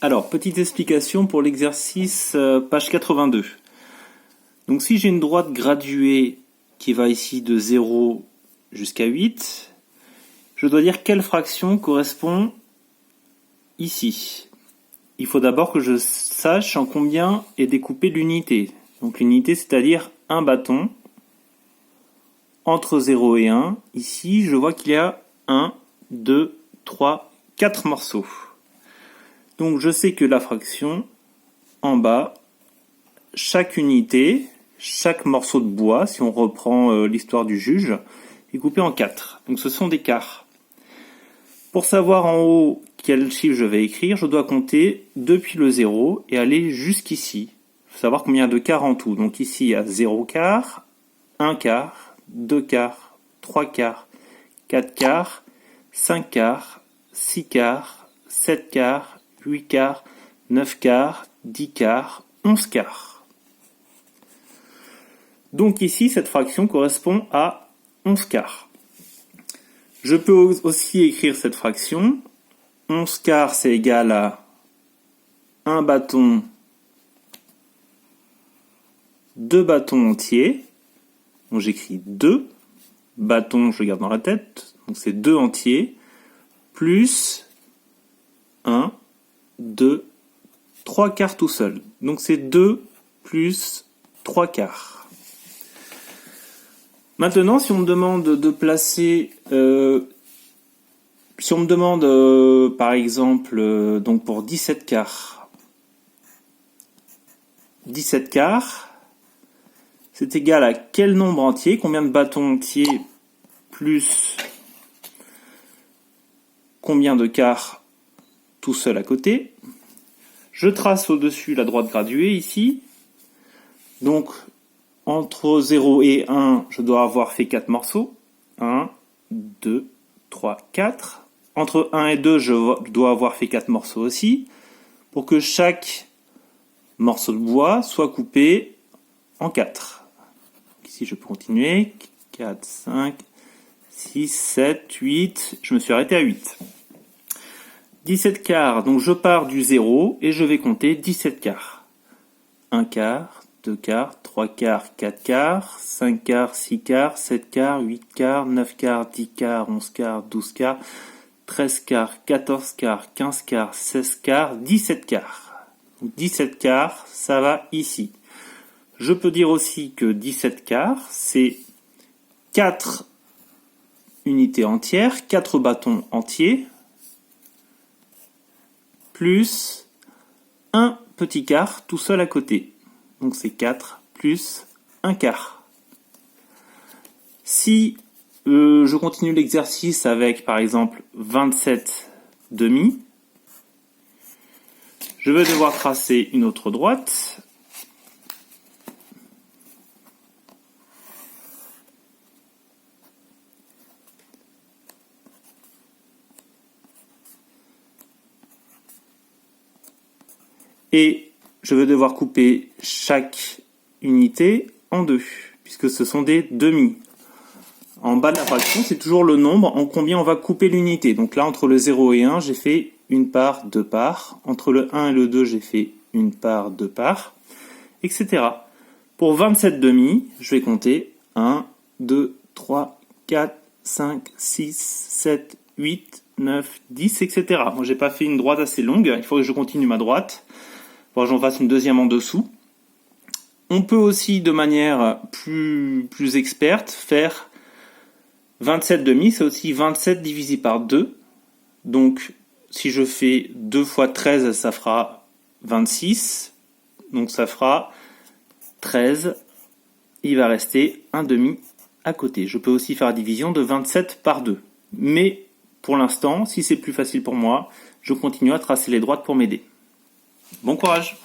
Alors, petite explication pour l'exercice page 82. Donc si j'ai une droite graduée qui va ici de 0 jusqu'à 8, je dois dire quelle fraction correspond ici. Il faut d'abord que je sache en combien est découpée l'unité. Donc l'unité, c'est-à-dire un bâton entre 0 et 1. Ici, je vois qu'il y a 1, 2, 3, 4 morceaux. Donc je sais que la fraction, en bas, chaque unité, chaque morceau de bois, si on reprend l'histoire du juge, est coupé en 4. Donc ce sont des quarts. Pour savoir en haut quel chiffre je vais écrire, je dois compter depuis le 0 et aller jusqu'ici. Il faut savoir combien de quarts en tout. Donc ici, il y a 0 quart, 1 quart, 2 quarts, 3 quarts, 4 quarts, 5 quarts, 6 quarts, 7 quarts, 8 quarts, 9 quarts, 10 quarts, 11 quarts. Donc ici, cette fraction correspond à 11 quarts. Je peux aussi écrire cette fraction. 11 quarts, c'est égal à un bâton, 2 bâtons entiers. Donc j'écris 2 bâtons, je le garde dans la tête. Donc c'est 2 entiers, plus 1, 2, 3 quarts tout seul. Donc c'est 2 plus 3 quarts. Maintenant, si on me demande de placer... si on me demande, par exemple, donc pour 17 quarts, 17 quarts, c'est égal à quel nombre entier, combien de bâtons entiers, plus combien de quarts tout seul à côté. Je trace au-dessus la droite graduée ici. Donc, entre 0 et 1, je dois avoir fait 4 morceaux. 1, 2, 3, 4. Entre 1 et 2, je dois avoir fait 4 morceaux aussi, pour que chaque morceau de bois soit coupé en 4. Ici, je peux continuer. 4, 5, 6, 7, 8. Je me suis arrêté à 8. 17 quarts, donc je pars du 0 et je vais compter 17 quarts. 1 quart, 2 quarts, 3 quarts, 4 quarts, 5 quarts, 6 quarts, 7 quarts, 8 quarts, 9 quarts, 10 quarts, 11 quarts, 12 quarts, 13 quarts, 14 quarts, 15 quarts, 16 quarts, 17 quarts. Donc 17 quarts, ça va ici. Je peux dire aussi que 17 quarts, c'est 4 unités entières, 4 bâtons entiers, plus un petit quart tout seul à côté. Donc c'est 4 plus 1 quart. Si je continue l'exercice avec par exemple 27 demi, je vais devoir tracer une autre droite. Et je vais devoir couper chaque unité en 2, puisque ce sont des demi. En bas de la fraction, c'est toujours le nombre en combien on va couper l'unité. Donc là, entre le 0 et 1, j'ai fait une part, 2 parts. Entre le 1 et le 2, j'ai fait une part, 2 parts, etc. Pour 27 demi, je vais compter 1, 2, 3, 4, 5, 6, 7, 8, 9, 10, etc. Moi, j'ai pas fait une droite assez longue. Il faut que je continue ma droite. Pour que j'en fasse une deuxième en dessous. On peut aussi, de manière plus experte, faire 27 demi, c'est aussi 27 divisé par 2. Donc, si je fais 2 fois 13, ça fera 26. Donc, ça fera 13. Il va rester un demi à côté. Je peux aussi faire la division de 27 par 2. Mais, pour l'instant, si c'est plus facile pour moi, je continue à tracer les droites pour m'aider. Bon courage!